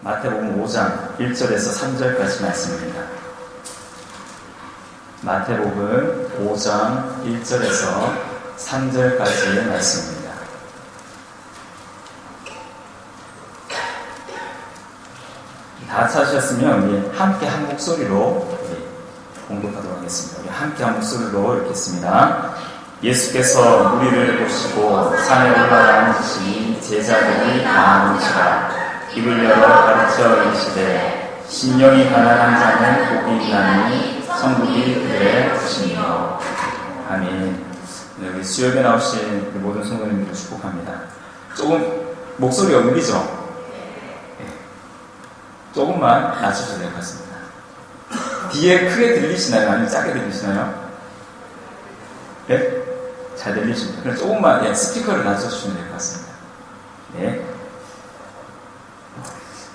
마태복음 5장 1절에서 3절까지 말씀입니다. 마태복음 5장 1절에서 3절까지의 말씀입니다. 다 찾으셨으면 우리 함께 한 목소리로 공독하도록 하겠습니다. 우리 함께 한 목소리로 읽겠습니다. 예수께서 무리를 보시고 산에 올라가 앉으시니 제자들이 나아오시라. 입을 열어 가르쳐 이르시되 심령이 가난한 자는 복이 있나니 천국이 그들의 것이니라. 아멘. 여기 수요일에 나오신 모든 성도님들을 축복합니다. 조금 목소리가 울리죠? 조금만 낮춰주셔야 될 것 같습니다. 뒤에 크게 들리시나요? 아니면 작게 들리시나요? 네? 잘 들리십니다. 그럼 조금만 스피커를 낮춰주시면 될 것 같습니다. 네.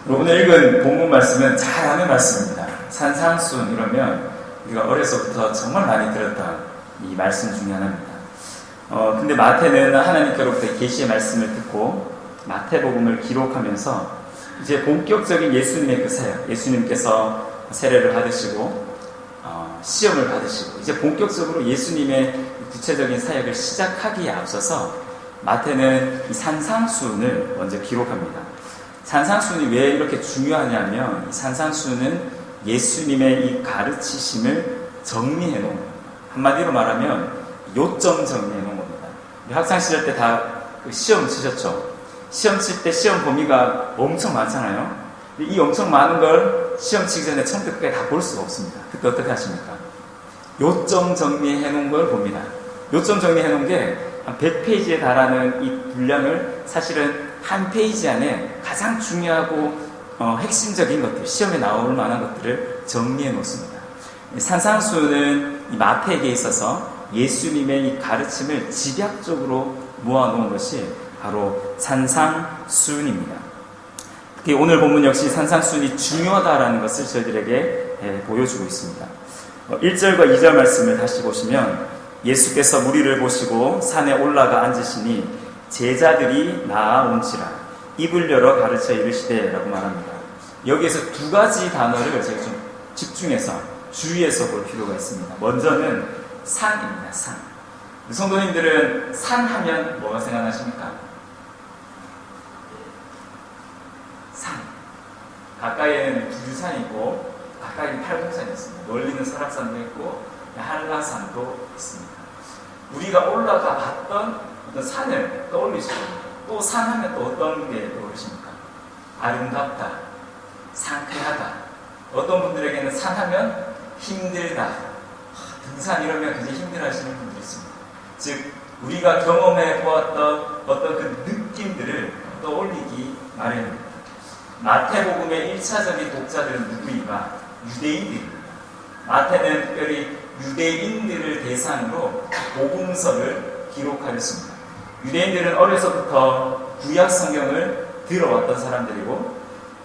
오늘 읽은 본문 말씀은 잘 아는 말씀입니다. 산상순 이러면 우리가 어려서부터 정말 많이 들었던 이 말씀 중에 하나입니다. 근데 마태는 하나님께로부터 계시의 말씀을 듣고 마태복음을 기록하면서 이제 본격적인 예수님의 그 사역, 예수님께서 세례를 받으시고 시험을 받으시고 이제 본격적으로 예수님의 구체적인 사역을 시작하기에 앞서서 마태는 이 산상순을 먼저 기록합니다. 산상순이 왜 이렇게 중요하냐면 이 산상순은 예수님의 이 가르치심을 정리해 놓은 겁니다. 한마디로 말하면 요점 정리해 놓은 겁니다. 우리 학창시절 때 다 시험 치셨죠? 시험 칠 때 시험 범위가 엄청 많잖아요. 이 엄청 많은 걸 시험 치기 전에 처음부터 끝까지 다 볼 수가 없습니다. 그때 어떻게 하십니까? 요점 정리해 놓은 걸 봅니다. 요점 정리해 놓은 게 한 100페이지에 달하는 이 분량을 사실은 한 페이지 안에 가장 중요하고 핵심적인 것들, 시험에 나올 만한 것들을 정리해 놓습니다. 산상수는 이 마태에게 있어서 예수님의 이 가르침을 집약적으로 모아놓은 것이 바로 산상순입니다. 특히 오늘 본문 역시 산상순이 중요하다라는 것을 저희들에게 보여주고 있습니다. 1절과 2절 말씀을 다시 보시면 예수께서 무리를 보시고 산에 올라가 앉으시니 제자들이 나아온지라 입을 열어 가르쳐 이르시되 라고 말합니다. 여기에서 두 가지 단어를 제가 좀 집중해서 주의해서 볼 필요가 있습니다. 먼저는 산입니다. 산. 성도님들은 산 하면 뭐가 생각나십니까? 산. 가까이에는 구류산이 있고 가까이는 팔공산이 있습니다. 멀리는 설악산도 있고 한라산도 있습니다. 우리가 올라가 봤던 어떤 산을 떠올리시고 또 산 하면 또 어떤 게 떠오르십니까? 아름답다, 상쾌하다. 어떤 분들에게는 산 하면 힘들다, 등산 이러면 굉장히 힘들어 하시는 분들이 있습니다. 즉 우리가 경험해 보았던 어떤 그 느낌들을 떠올리기 마련입니다. 마태복음의 1차적인 독자들은 누구인가? 유대인들입니다. 마태는 특별히 유대인들을 대상으로 복음서를 기록하였습니다. 유대인들은 어려서부터 구약 성경을 들어왔던 사람들이고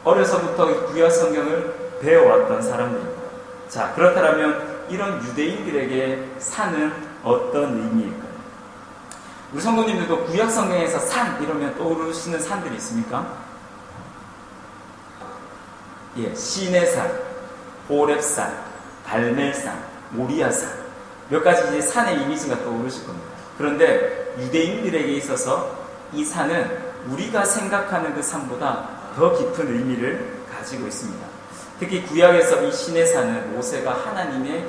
어려서부터 구약 성경을 배워왔던 사람들입니다. 자, 그렇다면 이런 유대인들에게 산은 어떤 의미일까요? 우리 성도님들도 구약 성경에서 산 이러면 떠오르시는 산들이 있습니까? 예, 시내산, 호렙산, 갈멜산, 모리아산 몇 가지 이제 산의 이미지가 떠오르실 겁니다. 그런데 유대인들에게 있어서 이 산은 우리가 생각하는 그 산보다 더 깊은 의미를 가지고 있습니다. 특히 구약에서 이 시내산은 모세가 하나님의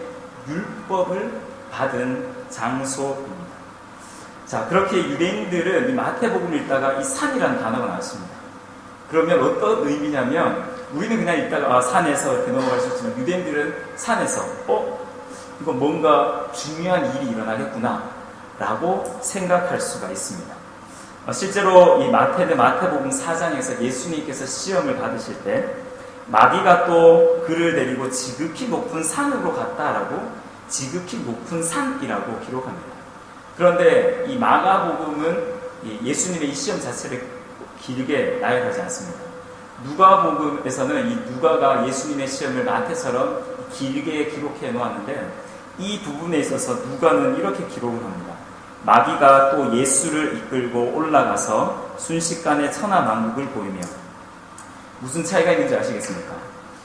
율법을 받은 장소입니다. 자, 그렇게 유대인들은 이 마태복음을 읽다가 이 산이라는 단어가 나왔습니다. 그러면 어떤 의미냐면 우리는 그냥 읽다가 산에서 이렇게 넘어갈 수 있지만 유대인들은 산에서 이거 뭔가 중요한 일이 일어나겠구나 라고 생각할 수가 있습니다. 실제로 이 마태복음 4장에서 예수님께서 시험을 받으실 때 마귀가 또 그를 데리고 지극히 높은 산으로 갔다라고 지극히 높은 산이라고 기록합니다. 그런데 이 마가복음은 예수님의 이 시험 자체를 길게 나열하지 않습니다. 누가복음에서는 이 누가가 예수님의 시험을 마태처럼 길게 기록해 놓았는데 이 부분에 있어서 누가는 이렇게 기록을 합니다. 마귀가 또 예수를 이끌고 올라가서 순식간에 천하만국을 보이며 무슨 차이가 있는지 아시겠습니까?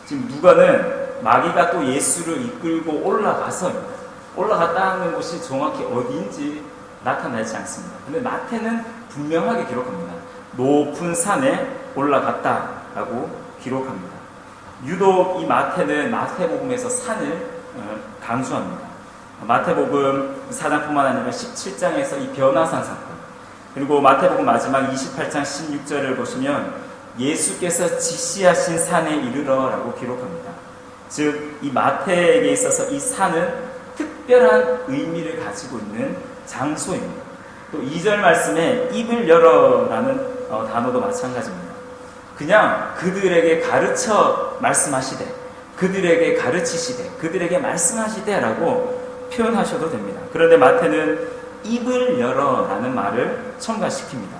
지금 누가는 마귀가 또 예수를 이끌고 올라갔다는 곳이 정확히 어디인지 나타나지 않습니다. 근데 마태는 분명하게 기록합니다. 높은 산에 올라갔다라고 기록합니다. 유독 이 마태는 마태복음에서 산을 강조합니다. 마태복음 4장뿐만 아니라 17장에서 이 변화산 사건, 그리고 마태복음 마지막 28장 16절을 보시면 예수께서 지시하신 산에 이르러라고 기록합니다. 즉, 이 마태에게 있어서 이 산은 특별한 의미를 가지고 있는 장소입니다. 또 2절 말씀에 입을 열어라는 단어도 마찬가지입니다. 그냥 그들에게 가르쳐 말씀하시되, 그들에게 가르치시되, 그들에게 말씀하시되 라고 표현하셔도 됩니다. 그런데 마태는 입을 열어라는 말을 첨가시킵니다.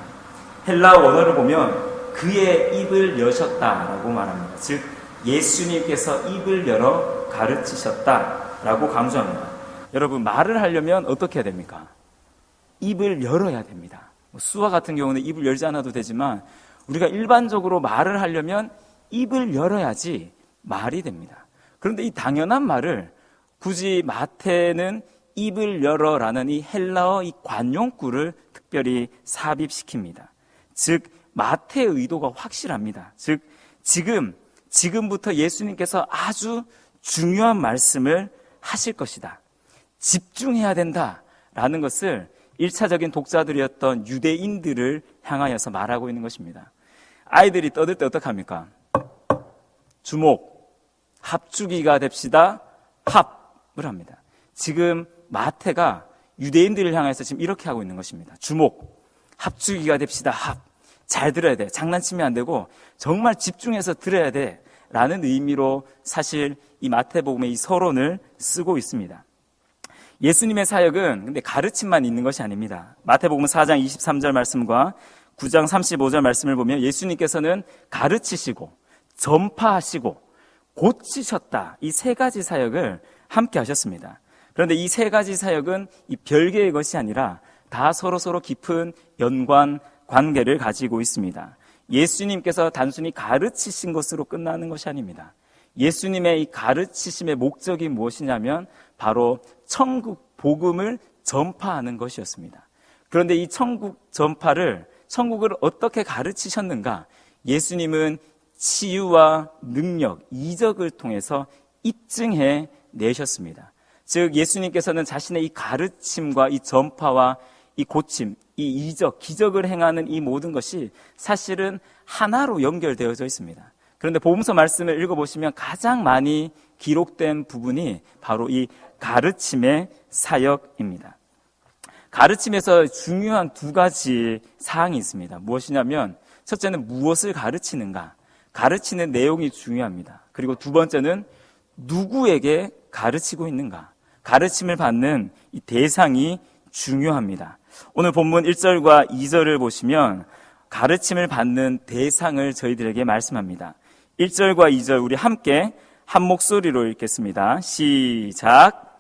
헬라어 원어를 보면 그의 입을 여셨다라고 말합니다. 즉, 예수님께서 입을 열어 가르치셨다라고 강조합니다. 여러분, 말을 하려면 어떻게 해야 됩니까? 입을 열어야 됩니다. 수화 같은 경우는 입을 열지 않아도 되지만 우리가 일반적으로 말을 하려면 입을 열어야지 말이 됩니다. 그런데 이 당연한 말을 굳이 마태는 입을 열어라는 이 헬라어 이 관용구를 특별히 삽입시킵니다. 즉, 마태의 의도가 확실합니다. 즉, 지금부터 예수님께서 아주 중요한 말씀을 하실 것이다. 집중해야 된다라는 것을 1차적인 독자들이었던 유대인들을 향하여서 말하고 있는 것입니다. 아이들이 떠들 때 어떡합니까? 주목, 합주기가 됩시다. 합을 합니다. 지금 마태가 유대인들을 향해서 지금 이렇게 하고 있는 것입니다. 주목, 합주기가 됩시다. 합. 잘 들어야 돼. 장난치면 안 되고 정말 집중해서 들어야 돼. 라는 의미로 사실 이 마태복음의 이 서론을 쓰고 있습니다. 예수님의 사역은 근데 가르침만 있는 것이 아닙니다. 마태복음 4장 23절 말씀과 9장 35절 말씀을 보면 예수님께서는 가르치시고 전파하시고 고치셨다. 이 세 가지 사역을 함께 하셨습니다. 그런데 이 세 가지 사역은 이 별개의 것이 아니라 다 서로 깊은 연관 관계를 가지고 있습니다. 예수님께서 단순히 가르치신 것으로 끝나는 것이 아닙니다. 예수님의 이 가르치심의 목적이 무엇이냐면 바로 천국 복음을 전파하는 것이었습니다. 그런데 이 천국을 어떻게 가르치셨는가? 예수님은 치유와 능력, 이적을 통해서 입증해 내셨습니다. 즉, 예수님께서는 자신의 이 가르침과 이 전파와 이 고침, 이 이적, 기적을 행하는 이 모든 것이 사실은 하나로 연결되어져 있습니다. 그런데 복음서 말씀을 읽어보시면 가장 많이 기록된 부분이 바로 이 가르침의 사역입니다. 가르침에서 중요한 두 가지 사항이 있습니다. 무엇이냐면 첫째는 무엇을 가르치는가, 가르치는 내용이 중요합니다. 그리고 두 번째는 누구에게 가르치고 있는가, 가르침을 받는 이 대상이 중요합니다. 오늘 본문 1절과 2절을 보시면 가르침을 받는 대상을 저희들에게 말씀합니다. 1절과 2절 우리 함께 한 목소리로 읽겠습니다. 시작.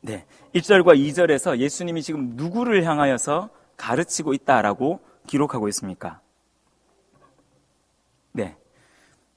네, 1절과 2절에서 예수님이 지금 누구를 향하여서 가르치고 있다라고 기록하고 있습니까? 네,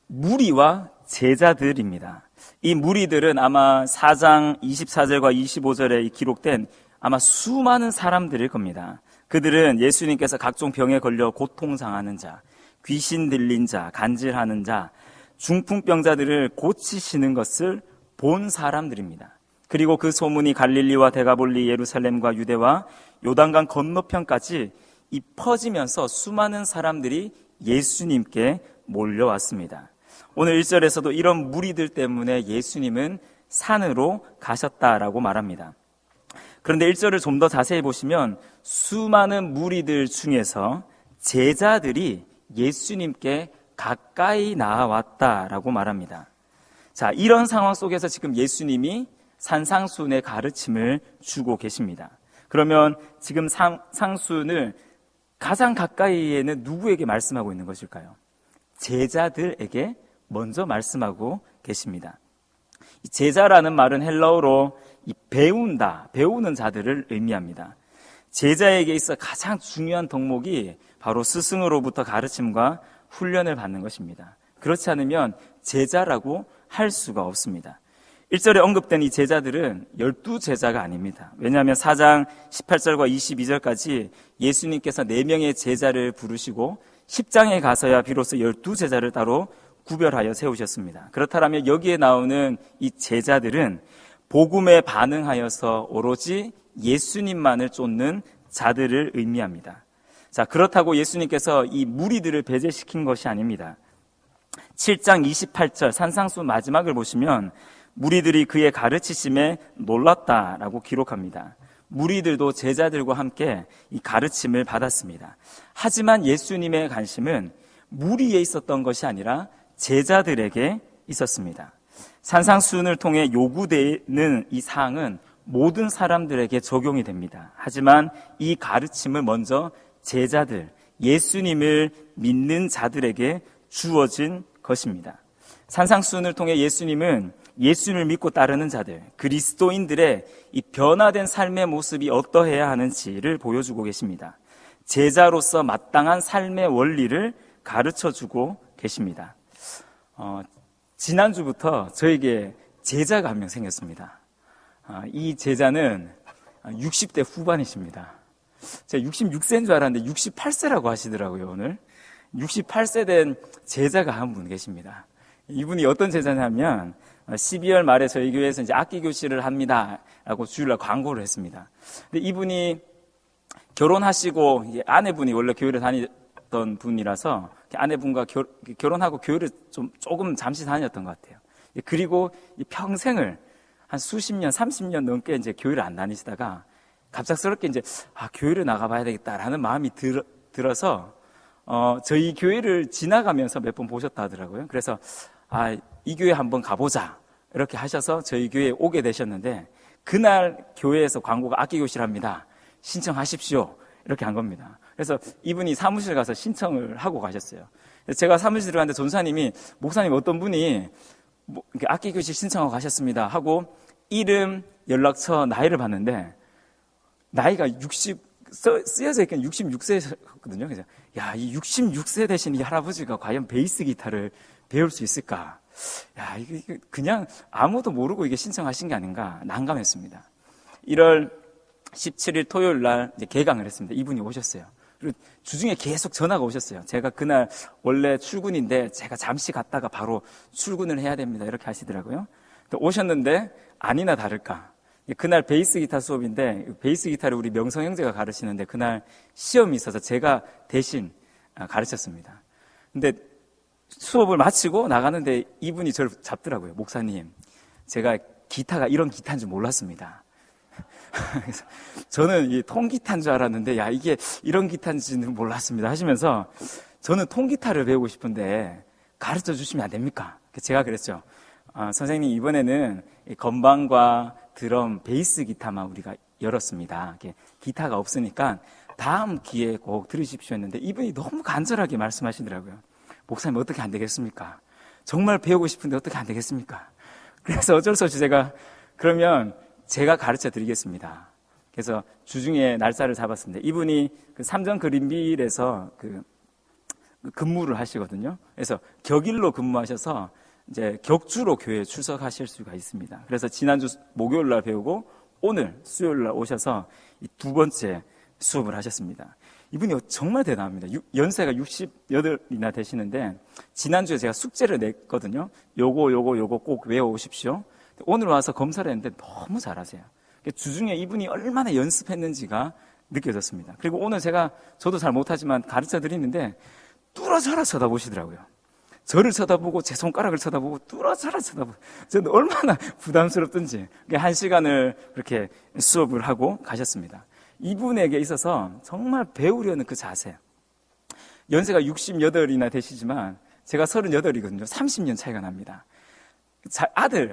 무리와 제자들입니다. 이 무리들은 아마 4장 24절과 25절에 기록된 아마 수많은 사람들일 겁니다. 그들은 예수님께서 각종 병에 걸려 고통당하는 자, 귀신 들린 자, 간질하는 자, 중풍병자들을 고치시는 것을 본 사람들입니다. 그리고 그 소문이 갈릴리와 데가볼리, 예루살렘과 유대와 요단강 건너편까지 퍼지면서 수많은 사람들이 예수님께 몰려왔습니다. 오늘 1절에서도 이런 무리들 때문에 예수님은 산으로 가셨다라고 말합니다. 그런데 1절을 좀 더 자세히 보시면 수많은 무리들 중에서 제자들이 예수님께 가까이 나아왔다라고 말합니다. 자, 이런 상황 속에서 지금 예수님이 산상수훈의 가르침을 주고 계십니다. 그러면 지금 상수훈을 가장 가까이에는 누구에게 말씀하고 있는 것일까요? 제자들에게 먼저 말씀하고 계십니다. 제자라는 말은 헬라어로 이 배우는 자들을 의미합니다. 제자에게 있어 가장 중요한 덕목이 바로 스승으로부터 가르침과 훈련을 받는 것입니다. 그렇지 않으면 제자라고 할 수가 없습니다. 1절에 언급된 이 제자들은 12제자가 아닙니다. 왜냐하면 4장 18절과 22절까지 예수님께서 4명의 제자를 부르시고 10장에 가서야 비로소 12제자를 따로 구별하여 세우셨습니다. 그렇다면 여기에 나오는 이 제자들은 복음에 반응하여서 오로지 예수님만을 쫓는 자들을 의미합니다. 자, 그렇다고 예수님께서 이 무리들을 배제시킨 것이 아닙니다. 7장 28절 산상수 마지막을 보시면 무리들이 그의 가르치심에 놀랐다라고 기록합니다. 무리들도 제자들과 함께 이 가르침을 받았습니다. 하지만 예수님의 관심은 무리에 있었던 것이 아니라 제자들에게 있었습니다. 산상수훈을 통해 요구되는 이 사항은 모든 사람들에게 적용이 됩니다. 하지만 이 가르침은 먼저 제자들, 예수님을 믿는 자들에게 주어진 것입니다. 산상수훈을 통해 예수님은 예수님을 믿고 따르는 자들, 그리스도인들의 이 변화된 삶의 모습이 어떠해야 하는지를 보여주고 계십니다. 제자로서 마땅한 삶의 원리를 가르쳐주고 계십니다. 지난주부터 저에게 제자가 한 명 생겼습니다. 이 제자는 60대 후반이십니다. 제가 66세인 줄 알았는데 68세라고 하시더라고요, 오늘. 68세 된 제자가 한 분 계십니다. 이분이 어떤 제자냐면 12월 말에 저희 교회에서 이제 악기 교실을 합니다 라고 주일날 광고를 했습니다. 근데 이분이 결혼하시고 이제 아내분이 원래 교회를 다니던 분이라서 아내분과 결혼하고 교회를 조금 잠시 다녔던 것 같아요. 그리고 평생을 한 수십 년, 30년 넘게 이제 교회를 안 다니시다가 갑작스럽게 이제 교회를 나가봐야 되겠다라는 마음이 들어서 저희 교회를 지나가면서 몇 번 보셨다 하더라고요. 그래서 이 교회 한번 가보자 이렇게 하셔서 저희 교회에 오게 되셨는데 그날 교회에서 광고가 악기 교실 합니다. 신청하십시오. 이렇게 한 겁니다. 그래서 이분이 사무실 가서 신청을 하고 가셨어요. 제가 사무실 들어갔는데 전사님이 목사님 어떤 분이 악기 교실 신청하고 가셨습니다 하고 이름, 연락처, 나이를 봤는데 나이가 60 쓰여져 있긴 66세였거든요. 그래서 이 66세 되신 이 할아버지가 과연 베이스 기타를 배울 수 있을까? 이게 그냥 아무도 모르고 이게 신청하신 게 아닌가 난감했습니다. 1월 17일 토요일 날 이제 개강을 했습니다. 이분이 오셨어요. 그리고 주중에 계속 전화가 오셨어요. 제가 그날 원래 출근인데 제가 잠시 갔다가 바로 출근을 해야 됩니다. 이렇게 하시더라고요. 오셨는데 아니나 다를까. 그날 베이스 기타 수업인데 베이스 기타를 우리 명성 형제가 가르치는데 그날 시험이 있어서 제가 대신 가르쳤습니다. 근데 수업을 마치고 나가는데 이분이 저를 잡더라고요. 목사님, 제가 기타가 이런 기타인 줄 몰랐습니다. 그래서 저는 이 통기타인 줄 알았는데 이게 이런 기타인지는 몰랐습니다 하시면서 저는 통기타를 배우고 싶은데 가르쳐 주시면 안 됩니까? 제가 그랬죠. 선생님, 이번에는 건반과 드럼, 베이스 기타만 우리가 열었습니다. 기타가 없으니까 다음 기회에 꼭 들으십시오 했는데 이분이 너무 간절하게 말씀하시더라고요. 목사님, 어떻게 안 되겠습니까? 정말 배우고 싶은데 어떻게 안 되겠습니까? 그래서 어쩔 수 없이 그러면 제가 가르쳐 드리겠습니다. 그래서 주중에 날짜를 잡았습니다. 이분이 그 삼전 그린빌에서 근무를 하시거든요. 그래서 격일로 근무하셔서 이제 격주로 교회에 출석하실 수가 있습니다. 그래서 지난주 목요일 날 배우고 오늘 수요일 날 오셔서 이 두 번째 수업을 하셨습니다. 이분이 정말 대단합니다. 연세가 68이나 되시는데 지난주에 제가 숙제를 냈거든요. 요거 꼭 외워오십시오. 오늘 와서 검사를 했는데 너무 잘하세요. 주중에 이분이 얼마나 연습했는지가 느껴졌습니다. 그리고 오늘 저도 잘 못하지만 가르쳐 드리는데 뚫어져라 쳐다보시더라고요. 저를 쳐다보고 제 손가락을 쳐다보고 뚫어져라 쳐다보고 저는 얼마나 부담스럽던지 1시간을 그렇게 수업을 하고 가셨습니다. 이분에게 있어서 정말 배우려는 그 자세. 연세가 68이나 되시지만 제가 38이거든요. 30년 차이가 납니다.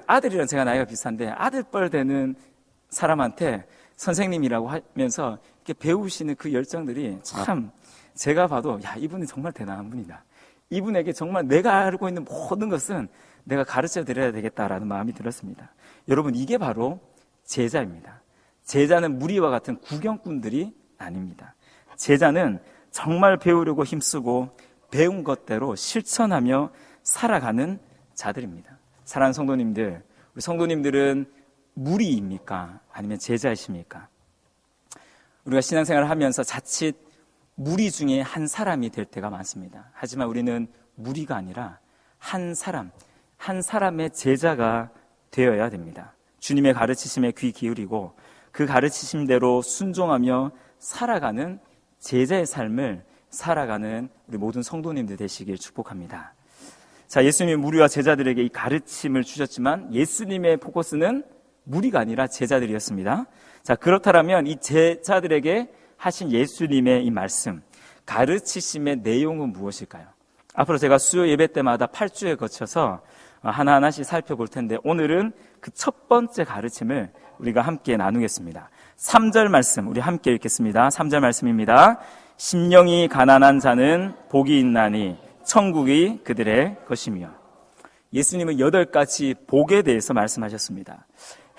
아들이랑 제가 나이가 비슷한데 아들뻘 되는 사람한테 선생님이라고 하면서 이렇게 배우시는 그 열정들이 참 제가 봐도 이분이 정말 대단한 분이다. 이분에게 정말 내가 알고 있는 모든 것은 내가 가르쳐 드려야 되겠다라는 마음이 들었습니다. 여러분, 이게 바로 제자입니다. 제자는 무리와 같은 구경꾼들이 아닙니다. 제자는 정말 배우려고 힘쓰고 배운 것대로 실천하며 살아가는 자들입니다. 사랑하는 성도님들, 우리 성도님들은 무리입니까? 아니면 제자이십니까? 우리가 신앙생활을 하면서 자칫 무리 중에 한 사람이 될 때가 많습니다. 하지만 우리는 무리가 아니라 한 사람의 제자가 되어야 됩니다. 주님의 가르치심에 귀 기울이고 그 가르치심대로 순종하며 살아가는 제자의 삶을 살아가는 우리 모든 성도님들 되시길 축복합니다. 자, 예수님이 무리와 제자들에게 이 가르침을 주셨지만 예수님의 포커스는 무리가 아니라 제자들이었습니다. 자, 그렇다면 이 제자들에게 하신 예수님의 이 말씀, 가르치심의 내용은 무엇일까요? 앞으로 제가 수요 예배 때마다 8주에 거쳐서 하나하나씩 살펴볼 텐데 오늘은 그 첫 번째 가르침을 우리가 함께 나누겠습니다. 3절 말씀 우리 함께 읽겠습니다. 3절 말씀입니다. 심령이 가난한 자는 복이 있나니 천국이 그들의 것이며. 예수님은 8가지 복에 대해서 말씀하셨습니다.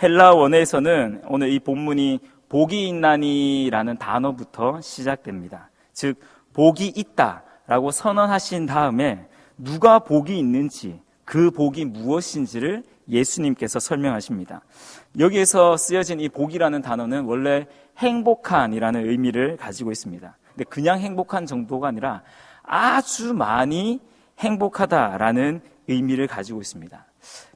헬라 원어에서는 오늘 이 본문이 복이 있나니라는 단어부터 시작됩니다. 즉 복이 있다라고 선언하신 다음에 누가 복이 있는지 그 복이 무엇인지를 예수님께서 설명하십니다. 여기에서 쓰여진 이 복이라는 단어는 원래 행복한이라는 의미를 가지고 있습니다. 근데 그냥 행복한 정도가 아니라 아주 많이 행복하다라는 의미를 가지고 있습니다.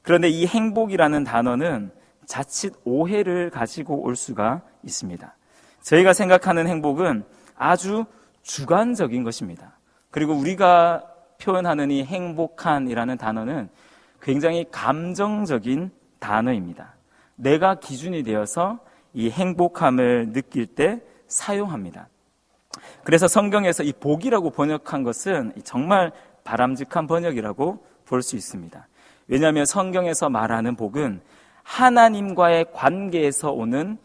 그런데 이 행복이라는 단어는 자칫 오해를 가지고 올 수가 있습니다. 저희가 생각하는 행복은 아주 주관적인 것입니다. 그리고 우리가 표현하는 이 행복한이라는 단어는 굉장히 감정적인 단어입니다. 내가 기준이 되어서 이 행복함을 느낄 때 사용합니다. 그래서 성경에서 이 복이라고 번역한 것은 정말 바람직한 번역이라고 볼 수 있습니다. 왜냐하면 성경에서 말하는 복은 하나님과의 관계에서 오는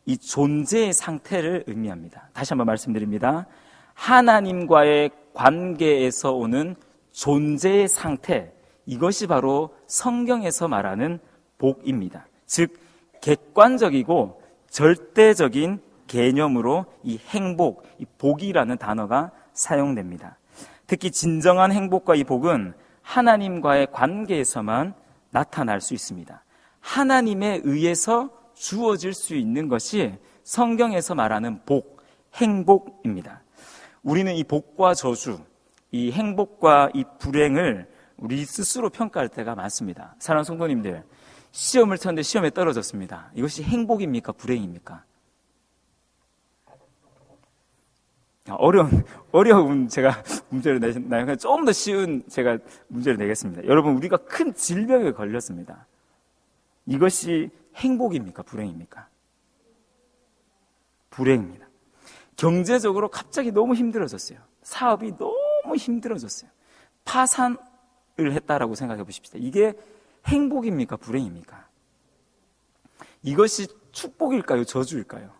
이 존재의 상태를 의미합니다. 다시 한번 말씀드립니다. 하나님과의 관계에서 오는 존재의 상태, 이것이 바로 성경에서 말하는 복입니다. 즉 객관적이고 절대적인 개념으로 이 행복, 이 복이라는 단어가 사용됩니다. 특히 진정한 행복과 이 복은 하나님과의 관계에서만 나타날 수 있습니다. 하나님에 의해서 주어질 수 있는 것이 성경에서 말하는 복, 행복입니다. 우리는 이 복과 저주, 이 행복과 이 불행을 우리 스스로 평가할 때가 많습니다. 사랑하는 성도님들, 시험을 쳤는데 시험에 떨어졌습니다. 이것이 행복입니까? 불행입니까? 어려운 제가 문제를 내나요? 조금 더 쉬운 제가 문제를 내겠습니다. 여러분, 우리가 큰 질병에 걸렸습니다. 이것이 행복입니까? 불행입니까? 불행입니다. 경제적으로 갑자기 너무 힘들어졌어요. 사업이 너무 힘들어졌어요. 파산을 했다라고 생각해 보십시오. 이게 행복입니까? 불행입니까? 이것이 축복일까요? 저주일까요?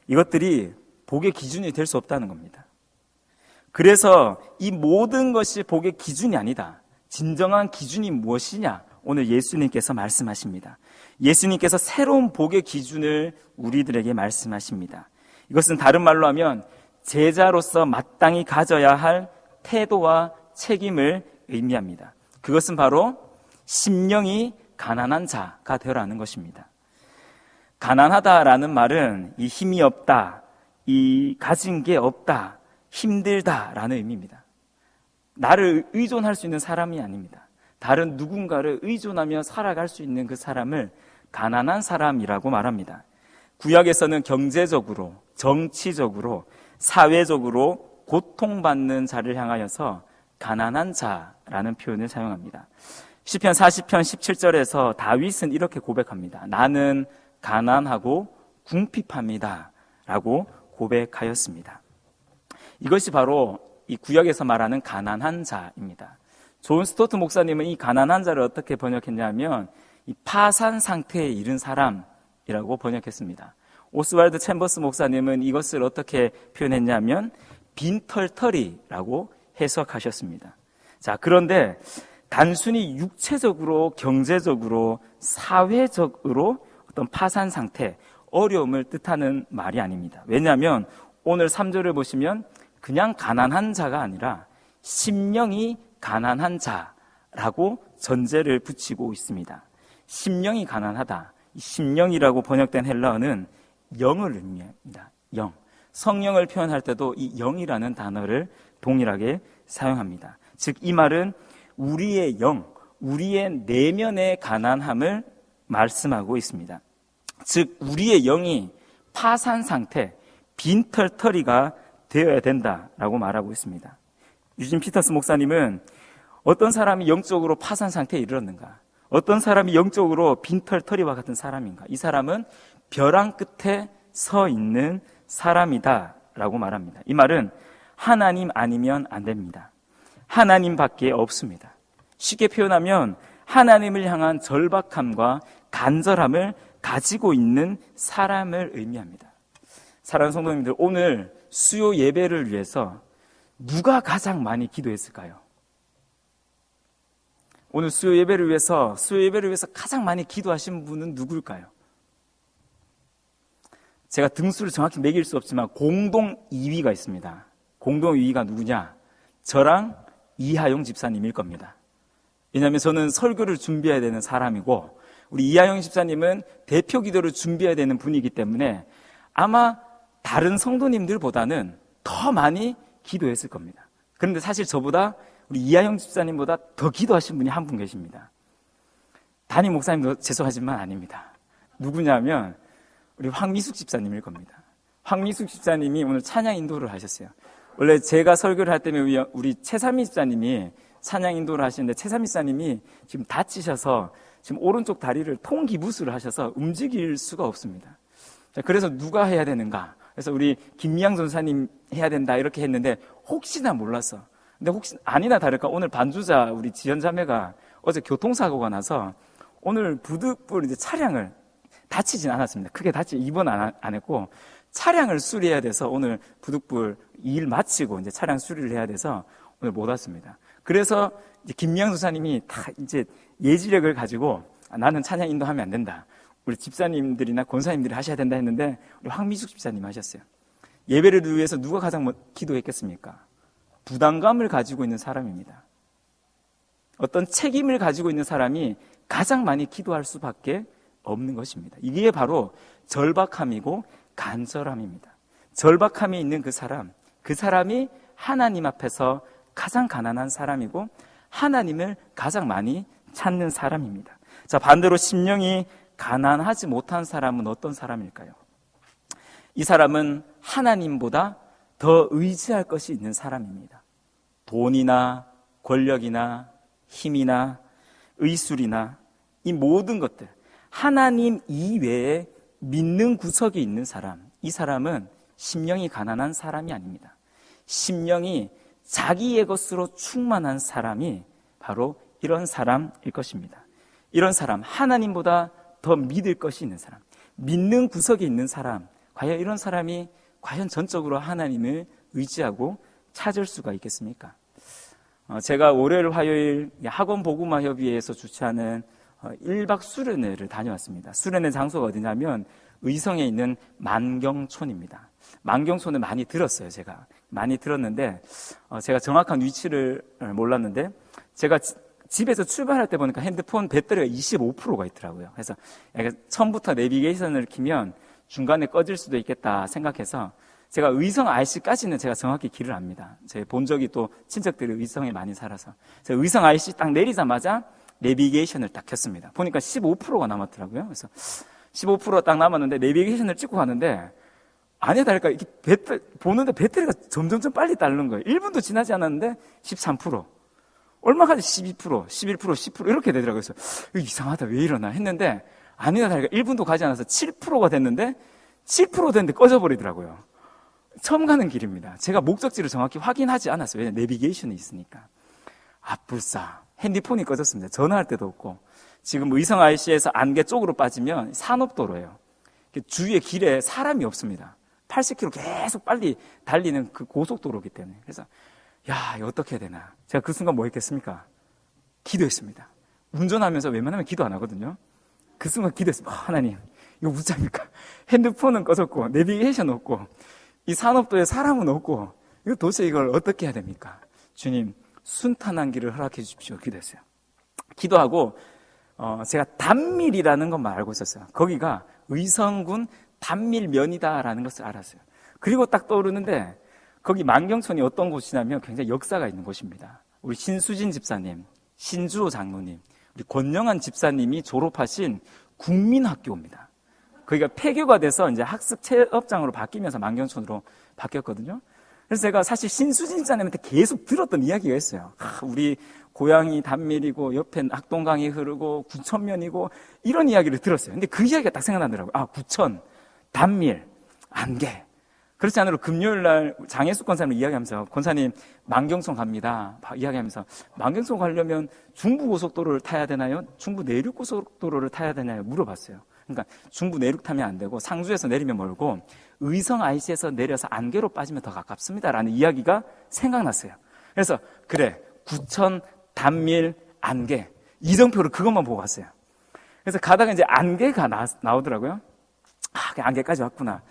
이것들이 복의 기준이 될 수 없다는 겁니다. 그래서 이 모든 것이 복의 기준이 아니다. 진정한 기준이 무엇이냐? 오늘 예수님께서 말씀하십니다. 예수님께서 새로운 복의 기준을 우리들에게 말씀하십니다. 이것은 다른 말로 하면 제자로서 마땅히 가져야 할 태도와 책임을 의미합니다. 그것은 바로 심령이 가난한 자가 되라는 것입니다. 가난하다라는 말은 이 힘이 없다, 이 가진 게 없다, 힘들다라는 의미입니다. 나를 의존할 수 있는 사람이 아닙니다. 다른 누군가를 의존하며 살아갈 수 있는 그 사람을 가난한 사람이라고 말합니다. 구약에서는 경제적으로, 정치적으로, 사회적으로 고통받는 자를 향하여서 가난한 자라는 표현을 사용합니다. 시편 40편 17절에서 다윗은 이렇게 고백합니다. 나는 가난하고 궁핍합니다 라고 고백하였습니다. 이것이 바로 이 구약에서 말하는 가난한 자입니다. 존 스토트 목사님은 이 가난한 자를 어떻게 번역했냐면 이 파산 상태에 이른 사람이라고 번역했습니다. 오스왈드 챔버스 목사님은 이것을 어떻게 표현했냐면 빈털터리라고 해석하셨습니다. 자, 그런데 단순히 육체적으로, 경제적으로, 사회적으로 어떤 파산 상태, 어려움을 뜻하는 말이 아닙니다. 왜냐하면 오늘 3절을 보시면 그냥 가난한 자가 아니라 심령이 가난한 자라고 전제를 붙이고 있습니다. 심령이 가난하다. 심령이라고 번역된 헬라어는 영을 의미합니다. 영. 성령을 표현할 때도 이 영이라는 단어를 동일하게 사용합니다. 즉, 이 말은 우리의 영, 우리의 내면의 가난함을 말씀하고 있습니다. 즉, 우리의 영이 파산 상태, 빈털터리가 되어야 된다라고 말하고 있습니다. 유진 피터스 목사님은 어떤 사람이 영적으로 파산 상태에 이르렀는가? 어떤 사람이 영적으로 빈털터리와 같은 사람인가? 이 사람은 벼랑 끝에 서 있는 사람이다 라고 말합니다. 이 말은 하나님 아니면 안 됩니다. 하나님밖에 없습니다. 쉽게 표현하면 하나님을 향한 절박함과 간절함을 가지고 있는 사람을 의미합니다. 사랑하는 성도님들, 오늘 수요 예배를 위해서 누가 가장 많이 기도했을까요? 오늘 수요 예배를 위해서 가장 많이 기도하신 분은 누굴까요? 제가 등수를 정확히 매길 수 없지만 공동 2위가 있습니다. 공동 2위가 누구냐? 저랑 이하용 집사님일 겁니다. 왜냐하면 저는 설교를 준비해야 되는 사람이고 우리 이하용 집사님은 대표 기도를 준비해야 되는 분이기 때문에 아마 다른 성도님들보다는 더 많이 기도했을 겁니다. 그런데 사실 저보다 우리 이하용 집사님보다 더 기도하신 분이 한 분 계십니다. 담임 목사님도 죄송하지만 아닙니다. 누구냐면 우리 황미숙 집사님일 겁니다. 황미숙 집사님이 오늘 찬양 인도를 하셨어요. 원래 제가 설교를 할 때면 우리 최삼희 집사님이 찬양 인도를 하시는데 최삼희 집사님이 지금 다치셔서 지금 오른쪽 다리를 통기부스를 하셔서 움직일 수가 없습니다. 자, 그래서 누가 해야 되는가? 그래서 우리 김미양 전사님 해야 된다 이렇게 했는데 혹시나 몰랐어. 근데 혹시 아니나 다를까 오늘 반주자 우리 지연자매가 어제 교통사고가 나서 오늘 부득불 이제 차량을 다치진 않았습니다. 크게 입원 안 했고 차량을 수리해야 돼서 오늘 부득불 일 마치고 이제 차량 수리를 해야 돼서 오늘 못 왔습니다. 그래서 이제 김미양 전사님이 다 이제 예지력을 가지고 나는 찬양 인도하면 안 된다. 우리 집사님들이나 권사님들이 하셔야 된다 했는데 우리 황미숙 집사님 하셨어요. 예배를 위해서 누가 가장 기도했겠습니까? 부담감을 가지고 있는 사람입니다. 어떤 책임을 가지고 있는 사람이 가장 많이 기도할 수밖에 없는 것입니다. 이게 바로 절박함이고 간절함입니다. 절박함이 있는 그 사람이 하나님 앞에서 가장 가난한 사람이고 하나님을 가장 많이 찾는 사람입니다. 자, 반대로 심령이 가난하지 못한 사람은 어떤 사람일까요? 이 사람은 하나님보다 더 의지할 것이 있는 사람입니다. 돈이나 권력이나 힘이나 의술이나 이 모든 것들, 하나님 이외에 믿는 구석이 있는 사람, 이 사람은 심령이 가난한 사람이 아닙니다. 심령이 자기의 것으로 충만한 사람이 바로 이런 사람일 것입니다. 이런 사람, 하나님보다 더 믿을 것이 있는 사람, 믿는 구석이 있는 사람, 과연 이런 사람이 과연 전적으로 하나님을 의지하고 찾을 수가 있겠습니까? 제가 월요일, 화요일 학원 복음화 협의회에서 주최하는 1박 수련회를 다녀왔습니다. 수련회 장소가 어디냐면 의성에 있는 만경촌입니다. 만경촌을 많이 들었어요. 제가 많이 들었는데 제가 정확한 위치를 몰랐는데 제가 집에서 출발할 때 보니까 핸드폰 배터리가 25%가 있더라고요. 그래서 처음부터 내비게이션을 키면 중간에 꺼질 수도 있겠다 생각해서 제가 의성 IC까지는 제가 정확히 길을 압니다. 제가 본 적이 또 친척들이 의성에 많이 살아서 제가 의성 IC 딱 내리자마자 내비게이션을 딱 켰습니다. 보니까 15%가 남았더라고요. 그래서 15% 딱 남았는데 내비게이션을 찍고 가는데 아니야 다를까 이렇게 보는데 배터리가 점점점 빨리 따르는 거예요. 1분도 지나지 않았는데 13%, 얼마 가지 12%, 11%, 10% 이렇게 되더라고요. 그래서 이상하다 왜 이러나 했는데 아니야 다를까 1분도 가지 않아서 7%가 됐는데 7% 됐는데 꺼져버리더라고요. 처음 가는 길입니다. 제가 목적지를 정확히 확인하지 않았어요. 왜냐면 내비게이션이 있으니까. 불싸. 핸드폰이 꺼졌습니다. 전화할 때도 없고. 지금 의성 IC에서 안개 쪽으로 빠지면 산업도로예요. 주위에 길에 사람이 없습니다. 80km 계속 빨리 달리는 그 고속도로이기 때문에. 그래서 야, 이거 어떻게 해야 되나. 제가 그 순간 뭐 했겠습니까? 기도했습니다. 운전하면서 웬만하면 기도 안 하거든요. 그 순간 기도했어요. 하나님, 이거 무자입니까? 핸드폰은 꺼졌고 내비게이션 없고 이 산업도에 사람은 없고 이거 도대체 이걸 어떻게 해야 됩니까? 주님, 순탄한 길을 허락해 주십시오. 기도했어요. 기도하고 제가 단밀이라는 것만 알고 있었어요. 거기가 의성군 단밀면이다라는 것을 알았어요. 그리고 딱 떠오르는데 거기 만경촌이 어떤 곳이냐면 굉장히 역사가 있는 곳입니다. 우리 신수진 집사님, 신주호 장로님, 우리 권영한 집사님이 졸업하신 국민학교입니다. 거기가 폐교가 돼서 이제 학습 체업장으로 바뀌면서 만경촌으로 바뀌었거든요. 그래서 제가 사실 신수진 집사님한테 계속 들었던 이야기가 있어요. 우리 고향이 단밀이고 옆에 낙동강이 흐르고 구천면이고 이런 이야기를 들었어요. 근데 그 이야기가 딱 생각나더라고요. 구천, 단밀, 안개. 그렇지 않으면 금요일 날 장혜숙 권사님을 이야기하면서 권사님 만경촌 갑니다. 이야기하면서 만경촌 가려면 중부고속도로를 타야 되나요? 중부 내륙고속도로를 타야 되나요? 물어봤어요. 그러니까 중부 내륙 타면 안 되고 상주에서 내리면 멀고 의성 IC에서 내려서 안개로 빠지면 더 가깝습니다라는 이야기가 생각났어요. 그래서 그래, 구천, 단밀, 안개 이정표로 그것만 보고 갔어요. 그래서 가다가 이제 안개가 나오더라고요. 안개까지 왔구나.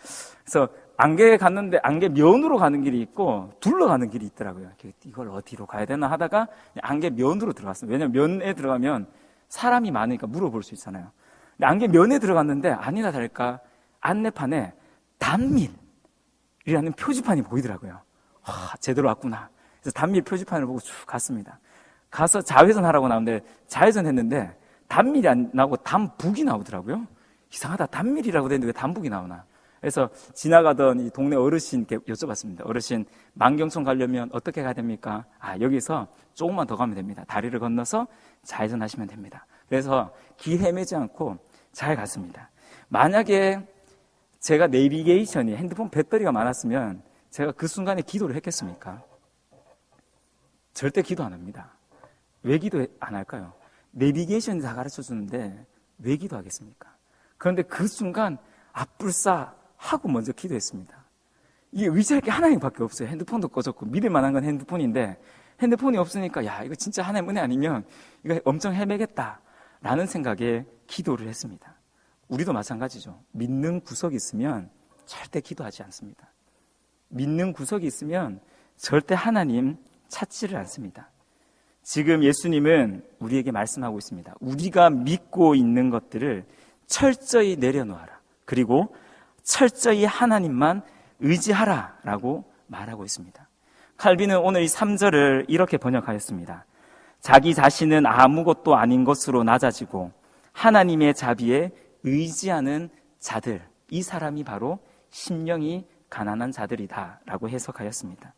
그래서 안개에 갔는데 안개면으로 가는 길이 있고 둘러가는 길이 있더라고요. 이걸 어디로 가야 되나 하다가 안개면으로 들어갔어요. 왜냐면 면에 들어가면 사람이 많으니까 물어볼 수 있잖아요. 근데 안개면에 들어갔는데 아니나 다를까 안내판에 단밀이라는 표지판이 보이더라고요. 제대로 왔구나. 그래서 단밀 표지판을 보고 쭉 갔습니다. 가서 자회전 하라고 나오는데 자회전 했는데 단밀이 안 나오고 단북이 나오더라고요. 이상하다. 단밀이라고 되는데 왜 단북이 나오나. 그래서 지나가던 이 동네 어르신께 여쭤봤습니다. 어르신, 만경촌 가려면 어떻게 가야 됩니까? 여기서 조금만 더 가면 됩니다. 다리를 건너서 좌회전하시면 됩니다. 그래서 길 헤매지 않고 잘 갔습니다. 만약에 제가 내비게이션이 핸드폰 배터리가 많았으면 제가 그 순간에 기도를 했겠습니까? 절대 기도 안 합니다. 왜 기도 안 할까요? 내비게이션이 다 가르쳐 주는데 왜 기도하겠습니까? 그런데 그 순간 앞불싸 하고 먼저 기도했습니다. 이게 의지할 게 하나님밖에 없어요. 핸드폰도 꺼졌고 믿을 만한 건 핸드폰인데 핸드폰이 없으니까 이거 진짜 하나님 은혜 아니면 이거 엄청 헤매겠다라는 생각에 기도를 했습니다. 우리도 마찬가지죠. 믿는 구석이 있으면 절대 기도하지 않습니다. 믿는 구석이 있으면 절대 하나님 찾지를 않습니다. 지금 예수님은 우리에게 말씀하고 있습니다. 우리가 믿고 있는 것들을 철저히 내려놓아라. 그리고 철저히 하나님만 의지하라라고 말하고 있습니다. 칼빈은 오늘 이 3절을 이렇게 번역하였습니다. 자기 자신은 아무것도 아닌 것으로 낮아지고 하나님의 자비에 의지하는 자들, 이 사람이 바로 심령이 가난한 자들이다 라고 해석하였습니다.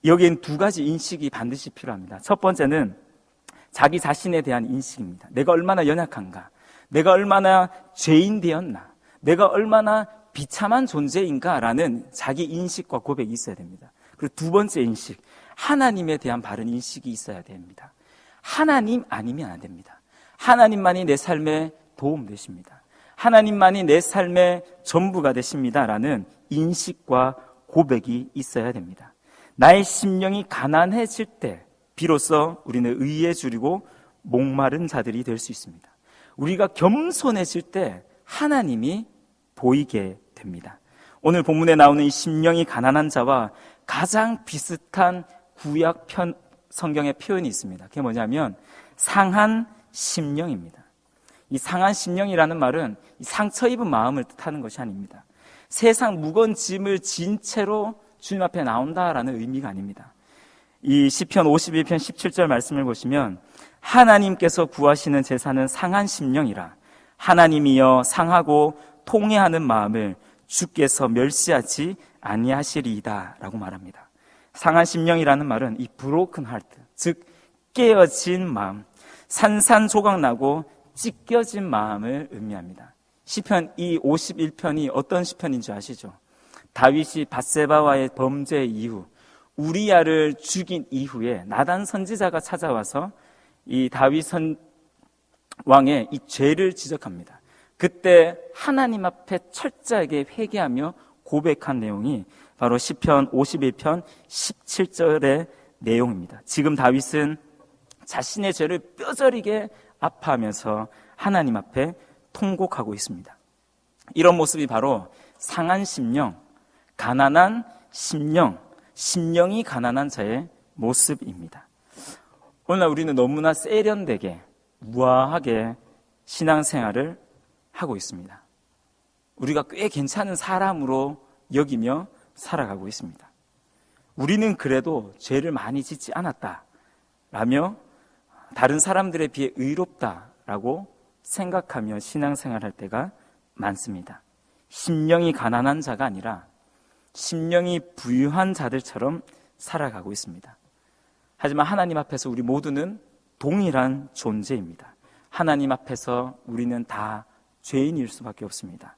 여기엔 두 가지 인식이 반드시 필요합니다. 첫 번째는 자기 자신에 대한 인식입니다. 내가 얼마나 연약한가, 내가 얼마나 죄인 되었나, 내가 얼마나 비참한 존재인가라는 자기 인식과 고백이 있어야 됩니다. 그리고 두 번째 인식, 하나님에 대한 바른 인식이 있어야 됩니다. 하나님 아니면 안 됩니다. 하나님만이 내 삶에 도움 되십니다. 하나님만이 내 삶의 전부가 되십니다라는 인식과 고백이 있어야 됩니다. 나의 심령이 가난해질 때 비로소 우리는 의에 줄이고 목마른 자들이 될 수 있습니다. 우리가 겸손해질 때 하나님이 보이게 됩니다. 오늘 본문에 나오는 이 심령이 가난한 자와 가장 비슷한 구약 성경의 표현이 있습니다. 그게 뭐냐면 상한 심령입니다. 이 상한 심령이라는 말은 상처 입은 마음을 뜻하는 것이 아닙니다. 세상 무거운 짐을 진 채로 주님 앞에 나온다라는 의미가 아닙니다. 이 시편 51편 17절 말씀을 보시면 하나님께서 구하시는 제사는 상한 심령이라 하나님이여 상하고 통회하는 마음을 주께서 멸시하지 아니하시리이다 라고 말합니다. 상한 심령이라는 말은 이 broken heart, 즉 깨어진 마음, 산산조각나고 찢겨진 마음을 의미합니다. 시편 이 51편이 어떤 시편인 줄 아시죠? 다윗이 밧세바와의 범죄 이후 우리야를 죽인 이후에 나단 선지자가 찾아와서 이 다윗 왕의 이 죄를 지적합니다. 그때 하나님 앞에 철저하게 회개하며 고백한 내용이 바로 시편 51편 17절의 내용입니다. 지금 다윗은 자신의 죄를 뼈저리게 아파하면서 하나님 앞에 통곡하고 있습니다. 이런 모습이 바로 상한 심령, 가난한 심령, 심령이 가난한 자의 모습입니다. 오늘날 우리는 너무나 세련되게 무화하게 신앙생활을 하고 있습니다. 우리가 꽤 괜찮은 사람으로 여기며 살아가고 있습니다. 우리는 그래도 죄를 많이 짓지 않았다라며 다른 사람들에 비해 의롭다라고 생각하며 신앙생활할 때가 많습니다. 심령이 가난한 자가 아니라 심령이 부유한 자들처럼 살아가고 있습니다. 하지만 하나님 앞에서 우리 모두는 동일한 존재입니다. 하나님 앞에서 우리는 다 죄인일 수밖에 없습니다.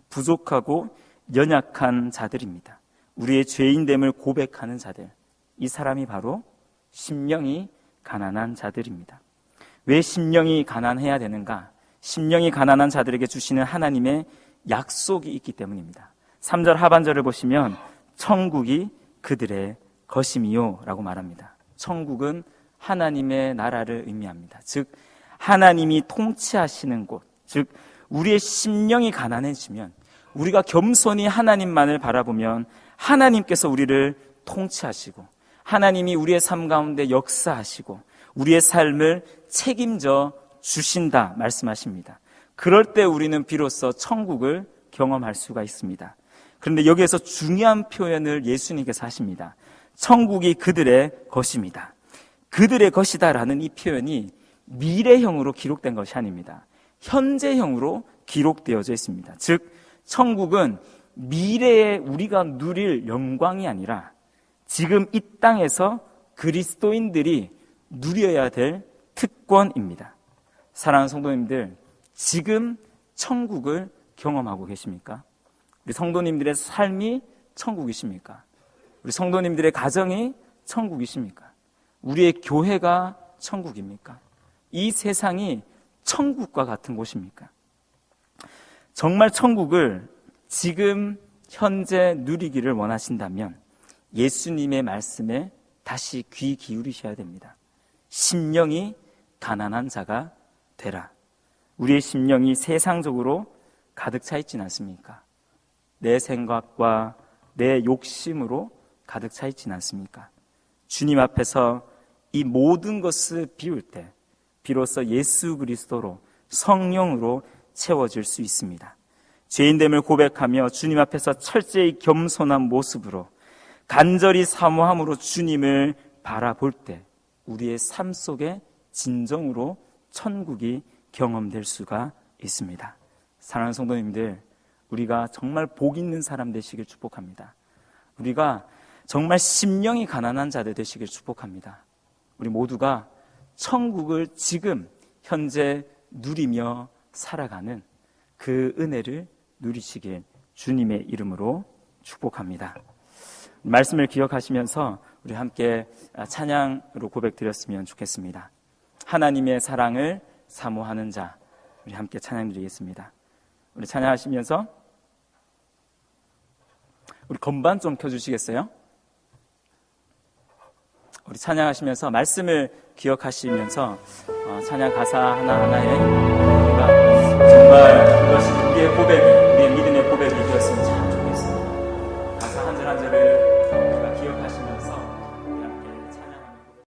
부족하고 연약한 자들입니다. 우리의 죄인됨을 고백하는 자들, 이 사람이 바로 심령이 가난한 자들입니다. 왜 심령이 가난해야 되는가? 심령이 가난한 자들에게 주시는 하나님의 약속이 있기 때문입니다. 3절 하반절을 보시면 천국이 그들의 것임이요 라고 말합니다. 천국은 하나님의 나라를 의미합니다. 즉 하나님이 통치하시는 곳, 즉 우리의 심령이 가난해지면, 우리가 겸손히 하나님만을 바라보면 하나님께서 우리를 통치하시고 하나님이 우리의 삶 가운데 역사하시고 우리의 삶을 책임져 주신다 말씀하십니다. 그럴 때 우리는 비로소 천국을 경험할 수가 있습니다. 그런데 여기에서 중요한 표현을 예수님께서 하십니다. 천국이 그들의 것입니다. 그들의 것이다라는 이 표현이 미래형으로 기록된 것이 아닙니다. 현재형으로 기록되어져 있습니다. 즉 천국은 미래에 우리가 누릴 영광이 아니라 지금 이 땅에서 그리스도인들이 누려야 될 특권입니다. 사랑하는 성도님들, 지금 천국을 경험하고 계십니까? 우리 성도님들의 삶이 천국이십니까? 우리 성도님들의 가정이 천국이십니까? 우리의 교회가 천국입니까? 이 세상이 천국과 같은 곳입니까? 정말 천국을 지금 현재 누리기를 원하신다면 예수님의 말씀에 다시 귀 기울이셔야 됩니다. 심령이 가난한 자가 되라. 우리의 심령이 세상적으로 가득 차 있지는 않습니까? 내 생각과 내 욕심으로 가득 차 있지는 않습니까? 주님 앞에서 이 모든 것을 비울 때 비로소 예수 그리스도로 성령으로 채워질 수 있습니다. 죄인됨을 고백하며 주님 앞에서 철저히 겸손한 모습으로 간절히 사모함으로 주님을 바라볼 때 우리의 삶 속에 진정으로 천국이 경험될 수가 있습니다. 사랑하는 성도님들, 우리가 정말 복 있는 사람 되시길 축복합니다. 우리가 정말 심령이 가난한 자들 되시길 축복합니다. 우리 모두가 천국을 지금 현재 누리며 살아가는 그 은혜를 누리시길 주님의 이름으로 축복합니다. 말씀을 기억하시면서 우리 함께 찬양으로 고백드렸으면 좋겠습니다. 하나님의 사랑을 사모하는 자, 우리 함께 찬양 드리겠습니다. 우리 찬양하시면서 우리 건반 좀 켜주시겠어요? 우리 찬양하시면서 말씀을 기억하시면서 찬양 가사 하나하나에 우리가 정말 그것이 우리의 고백이